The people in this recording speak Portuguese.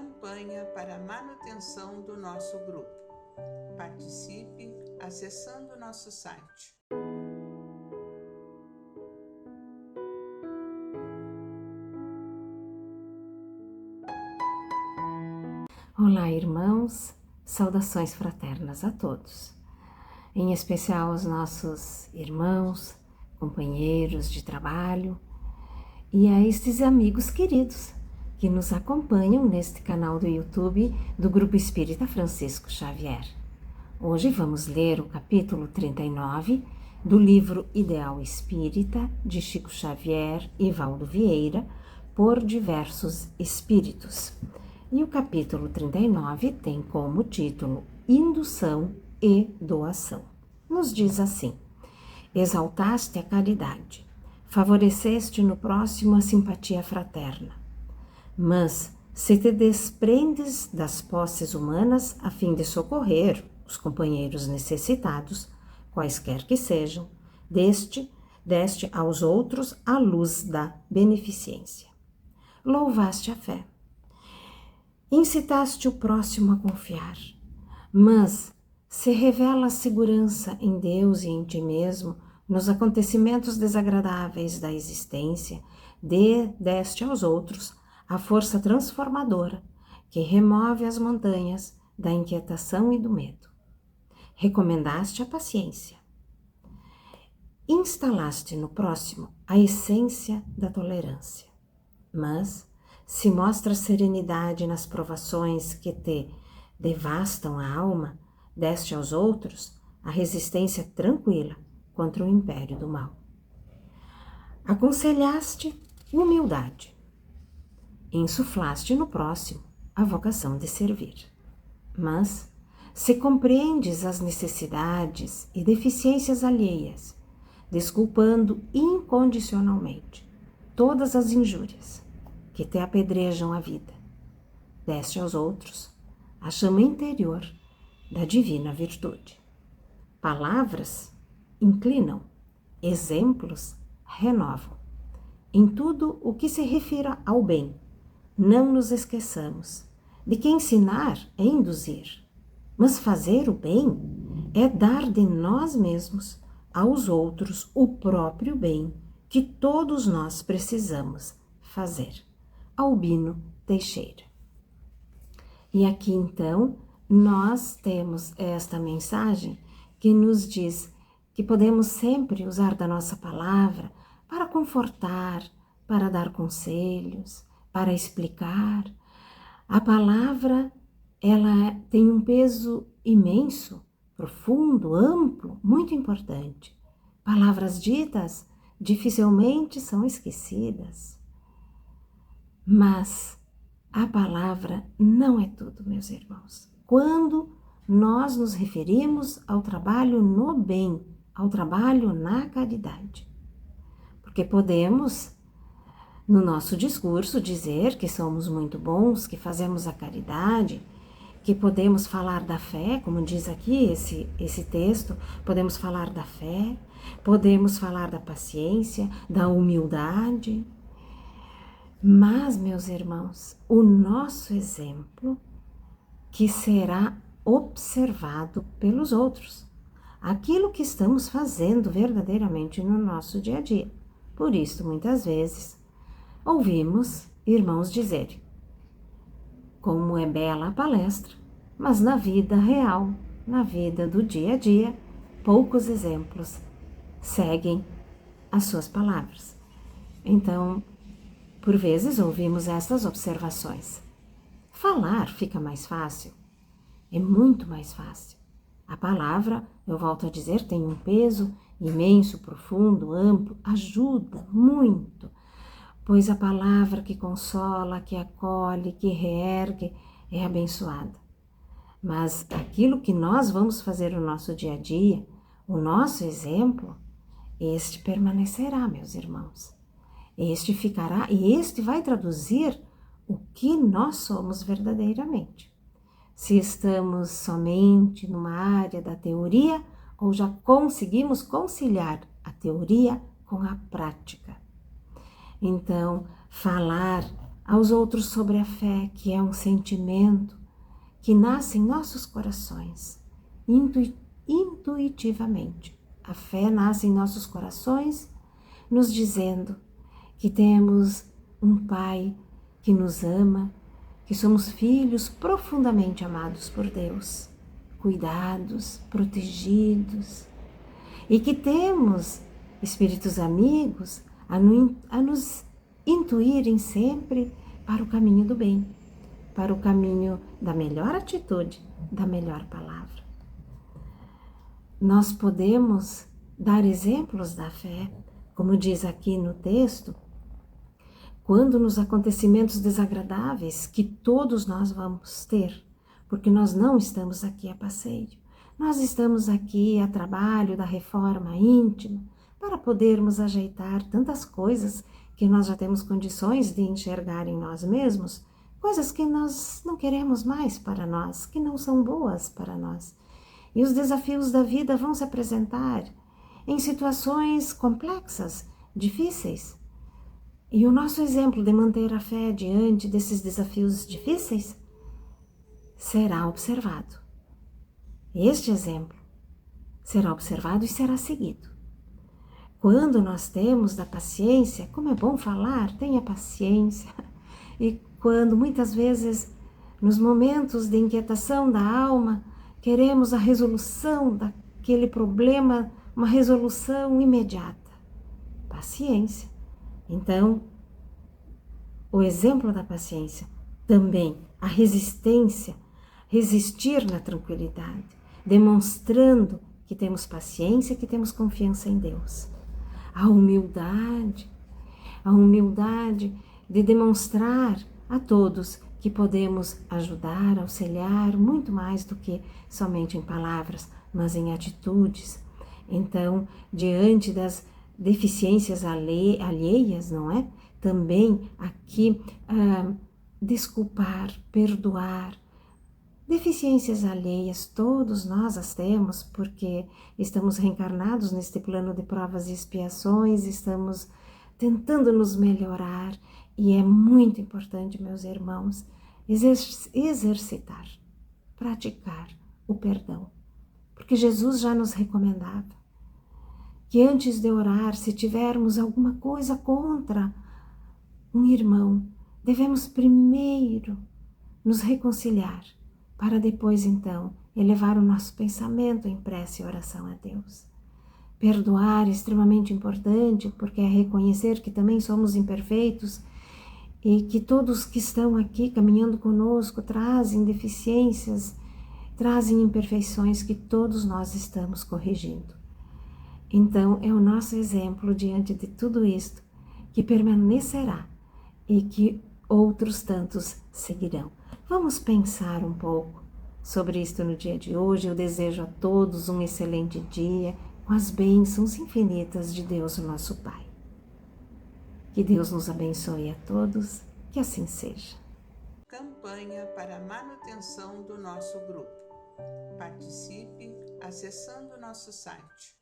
campanha para a manutenção do nosso grupo. Participe acessando nosso site. Olá, irmãos, saudações fraternas a todos, em especial aos nossos irmãos, companheiros de trabalho e a estes amigos queridos que nos acompanham neste canal do YouTube do Grupo Espírita Francisco Xavier. Hoje vamos ler o capítulo 39 do livro Ideal Espírita de Chico Xavier e Valdo Vieira, por diversos espíritos. E o capítulo 39 tem como título Indução e Doação. Nos diz assim: exaltaste a caridade, favoreceste no próximo a simpatia fraterna, mas se te desprendes das posses humanas a fim de socorrer os companheiros necessitados, quaisquer que sejam, deste aos outros a luz da beneficência. Louvaste a fé, incitaste o próximo a confiar, mas se revela a segurança em Deus e em ti mesmo, nos acontecimentos desagradáveis da existência, deste aos outros a força transformadora que remove as montanhas da inquietação e do medo. Recomendaste a paciência. Instalaste no próximo a essência da tolerância, mas se mostra serenidade nas provações que te devastam a alma, deste aos outros a resistência tranquila contra o império do mal. Aconselhaste humildade, insuflaste no próximo a vocação de servir, mas se compreendes as necessidades e deficiências alheias, desculpando incondicionalmente todas as injúrias que te apedrejam a vida, deste aos outros a chama interior da divina virtude. Palavras inclinam, exemplos renovam. Em tudo o que se refira ao bem, não nos esqueçamos de que ensinar é induzir, mas fazer o bem é dar de nós mesmos aos outros o próprio bem que todos nós precisamos fazer. Albino Teixeira. E aqui então nós temos esta mensagem que nos diz que podemos sempre usar da nossa palavra para confortar, para dar conselhos, para explicar. A palavra, ela tem um peso imenso, profundo, amplo, muito importante. Palavras ditas dificilmente são esquecidas. Mas a palavra não é tudo, meus irmãos. Quando nós nos referimos ao trabalho no bem, ao trabalho na caridade. Porque podemos, no nosso discurso, dizer que somos muito bons, que fazemos a caridade, que podemos falar da fé, como diz aqui esse texto, podemos falar da fé, podemos falar da paciência, da humildade. Mas, meus irmãos, o nosso exemplo que será observado pelos outros, aquilo que estamos fazendo verdadeiramente no nosso dia a dia. Por isso, muitas vezes, ouvimos irmãos dizerem: como é bela a palestra, mas na vida real, na vida do dia a dia, poucos exemplos seguem as suas palavras. Então, por vezes ouvimos essas observações. Falar fica mais fácil, é muito mais fácil. A palavra, eu volto a dizer, tem um peso imenso, profundo, amplo, ajuda muito, pois a palavra que consola, que acolhe, que reergue, é abençoada. Mas aquilo que nós vamos fazer no nosso dia a dia, o nosso exemplo, este permanecerá, meus irmãos. Este ficará e este vai traduzir o que nós somos verdadeiramente. Se estamos somente numa área da teoria ou já conseguimos conciliar a teoria com a prática. Então, falar aos outros sobre a fé, que é um sentimento que nasce em nossos corações, intuitivamente. A fé nasce em nossos corações, nos dizendo que temos um Pai que nos ama, que somos filhos profundamente amados por Deus, cuidados, protegidos, e que temos espíritos amigos a nos intuírem sempre para o caminho do bem, para o caminho da melhor atitude, da melhor palavra. Nós podemos dar exemplos da fé, como diz aqui no texto, quando nos acontecimentos desagradáveis que todos nós vamos ter, porque nós não estamos aqui a passeio, nós estamos aqui a trabalho da reforma íntima, para podermos ajeitar tantas coisas que nós já temos condições de enxergar em nós mesmos, coisas que nós não queremos mais para nós, que não são boas para nós. E os desafios da vida vão se apresentar em situações complexas, difíceis. E o nosso exemplo de manter a fé diante desses desafios difíceis será observado. Este exemplo será observado e será seguido. Quando nós temos da paciência, como é bom falar, tenha paciência. E quando muitas vezes, nos momentos de inquietação da alma, queremos a resolução daquele problema, uma resolução imediata. Paciência. Então, o exemplo da paciência, também a resistência, resistir na tranquilidade, demonstrando que temos paciência, que temos confiança em Deus. A humildade de demonstrar a todos que podemos ajudar, auxiliar, muito mais do que somente em palavras, mas em atitudes. Então, diante das deficiências alheias, não é? Também aqui desculpar, perdoar. Deficiências alheias, todos nós as temos, porque estamos reencarnados neste plano de provas e expiações, estamos tentando nos melhorar, e é muito importante, meus irmãos, exercitar, praticar o perdão, porque Jesus já nos recomendava que antes de orar, se tivermos alguma coisa contra um irmão, devemos primeiro nos reconciliar, para depois, então, elevar o nosso pensamento em prece e oração a Deus. Perdoar é extremamente importante, porque é reconhecer que também somos imperfeitos e que todos que estão aqui caminhando conosco trazem deficiências, trazem imperfeições que todos nós estamos corrigindo. Então, é o nosso exemplo diante de tudo isto que permanecerá e que outros tantos seguirão. Vamos pensar um pouco sobre isto no dia de hoje. Eu desejo a todos um excelente dia, com as bênçãos infinitas de Deus, o nosso Pai. Que Deus nos abençoe a todos, que assim seja. Campanha para a manutenção do nosso grupo. Participe acessando nosso site